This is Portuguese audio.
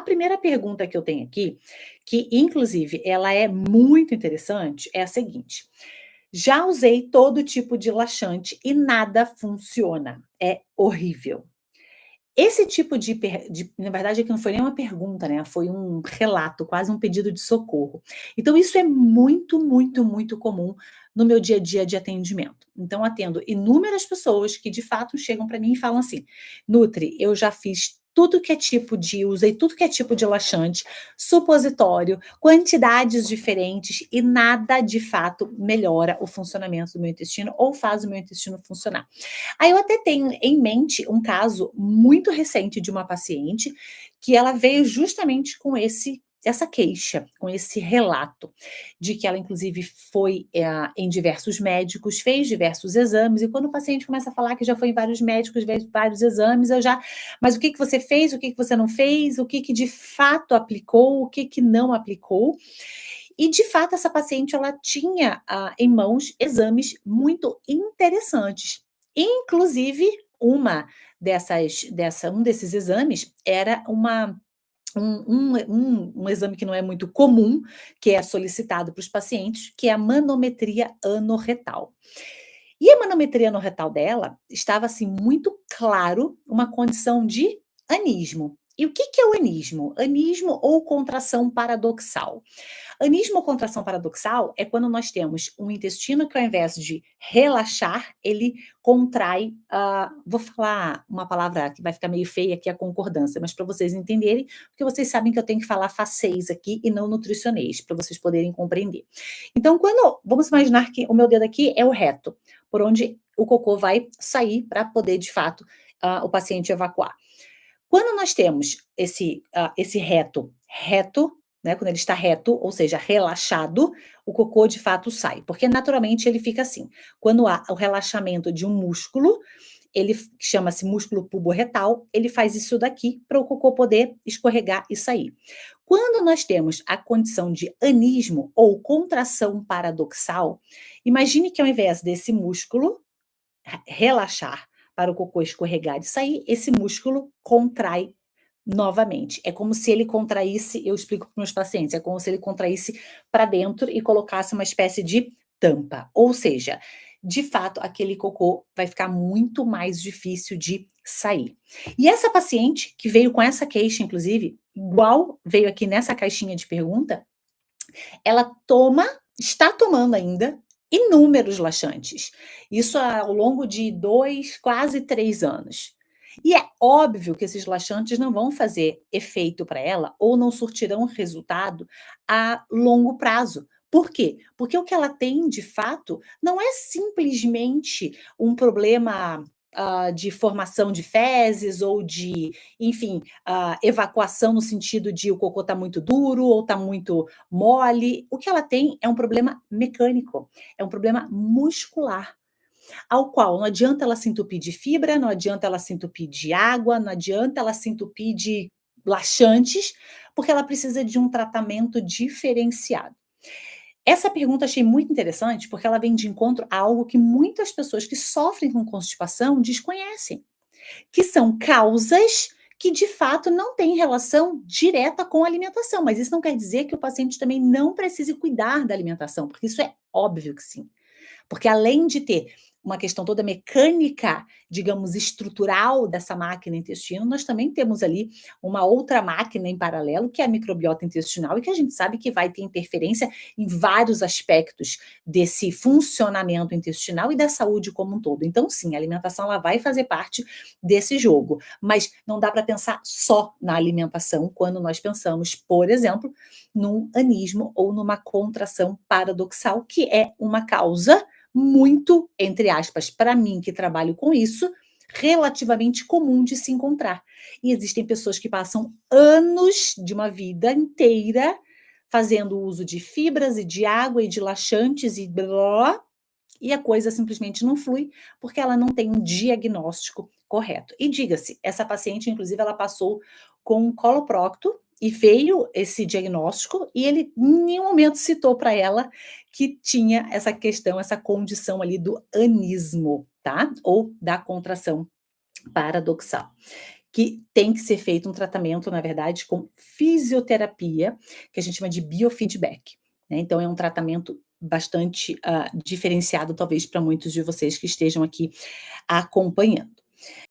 primeira pergunta que eu tenho aqui, que inclusive ela é muito interessante, é a seguinte: "Já usei todo tipo de laxante e nada funciona, é horrível". Esse tipo de na verdade, aqui não foi nem uma pergunta, né, foi um relato, quase um pedido de socorro. Então isso é muito, muito, muito comum no meu dia a dia de atendimento. Então atendo inúmeras pessoas que de fato chegam para mim e falam assim: "Nutri, eu já fiz tudo que é tipo de usei tudo que é tipo de laxante, supositório, quantidades diferentes e nada de fato melhora o funcionamento do meu intestino ou faz o meu intestino funcionar". Aí eu até tenho em mente um caso muito recente de uma paciente, que ela veio justamente com essa queixa, com esse relato, de que ela inclusive foi, em diversos médicos, fez diversos exames, e quando o paciente começa a falar que já foi em vários médicos, fez vários exames, eu já: "Mas o que que você fez? O que que você não fez? O que que de fato aplicou? O que que não aplicou?". E de fato essa paciente ela tinha, em mãos exames muito interessantes. Inclusive, uma um desses exames era um exame que não é muito comum, que é solicitado para os pacientes, que é a manometria anorretal. E a manometria anorretal dela estava, assim, muito claro uma condição de anismo. E o que que é o anismo? Anismo ou contração paradoxal? Anismo ou contração paradoxal é quando nós temos um intestino que, ao invés de relaxar, ele contrai. Vou falar uma palavra que vai ficar meio feia, que é a concordância, mas para vocês entenderem, porque vocês sabem que eu tenho que falar facês aqui e não nutricionês, para vocês poderem compreender. Então, vamos imaginar que o meu dedo aqui é o reto, por onde o cocô vai sair para poder, de fato, o paciente evacuar. Quando nós temos esse reto, né, quando ele está reto, ou seja, relaxado, o cocô de fato sai, porque naturalmente ele fica assim. Quando há o relaxamento de um músculo, chama-se músculo pubo-retal, ele faz isso daqui para o cocô poder escorregar e sair. Quando nós temos a condição de anismo ou contração paradoxal, imagine que ao invés desse músculo relaxar para o cocô escorregar e sair, esse músculo contrai novamente. É como se ele contraísse, eu explico para os meus pacientes, é como se ele contraísse para dentro e colocasse uma espécie de tampa. Ou seja, de fato, aquele cocô vai ficar muito mais difícil de sair. E essa paciente, que veio com essa queixa, inclusive, igual veio aqui nessa caixinha de pergunta, ela está tomando ainda inúmeros laxantes. Isso ao longo de 2, quase 3 anos. E é óbvio que esses laxantes não vão fazer efeito para ela ou não surtirão resultado a longo prazo. Por quê? Porque o que ela tem, de fato, não é simplesmente um problema, de formação de fezes ou de, enfim, evacuação no sentido de o cocô está muito duro ou está muito mole. O que ela tem é um problema mecânico, é um problema muscular, ao qual não adianta ela se entupir de fibra, não adianta ela se entupir de água, não adianta ela se entupir de laxantes, porque ela precisa de um tratamento diferenciado. Essa pergunta achei muito interessante, porque ela vem de encontro a algo que muitas pessoas que sofrem com constipação desconhecem, que são causas que de fato não têm relação direta com a alimentação, mas isso não quer dizer que o paciente também não precise cuidar da alimentação, porque isso é óbvio que sim. Porque além de ter uma questão toda mecânica, digamos, estrutural dessa máquina intestino, nós também temos ali uma outra máquina em paralelo, que é a microbiota intestinal, e que a gente sabe que vai ter interferência em vários aspectos desse funcionamento intestinal e da saúde como um todo. Então, sim, a alimentação ela vai fazer parte desse jogo, mas não dá para pensar só na alimentação quando nós pensamos, por exemplo, num anismo ou numa contração paradoxal, que é uma causa muito, entre aspas, para mim que trabalho com isso, relativamente comum de se encontrar. E existem pessoas que passam anos de uma vida inteira fazendo uso de fibras e de água e de laxantes e blá, blá, blá, e a coisa simplesmente não flui, porque ela não tem um diagnóstico correto. E diga-se, essa paciente, inclusive, ela passou com um coloprocto e veio esse diagnóstico, e ele em nenhum momento citou para ela que tinha essa questão, essa condição ali do anismo, tá? Ou da contração paradoxal. que tem que ser feito um tratamento, na verdade, com fisioterapia, que a gente chama de biofeedback, né. Então é um tratamento bastante, diferenciado, talvez, para muitos de vocês que estejam aqui acompanhando.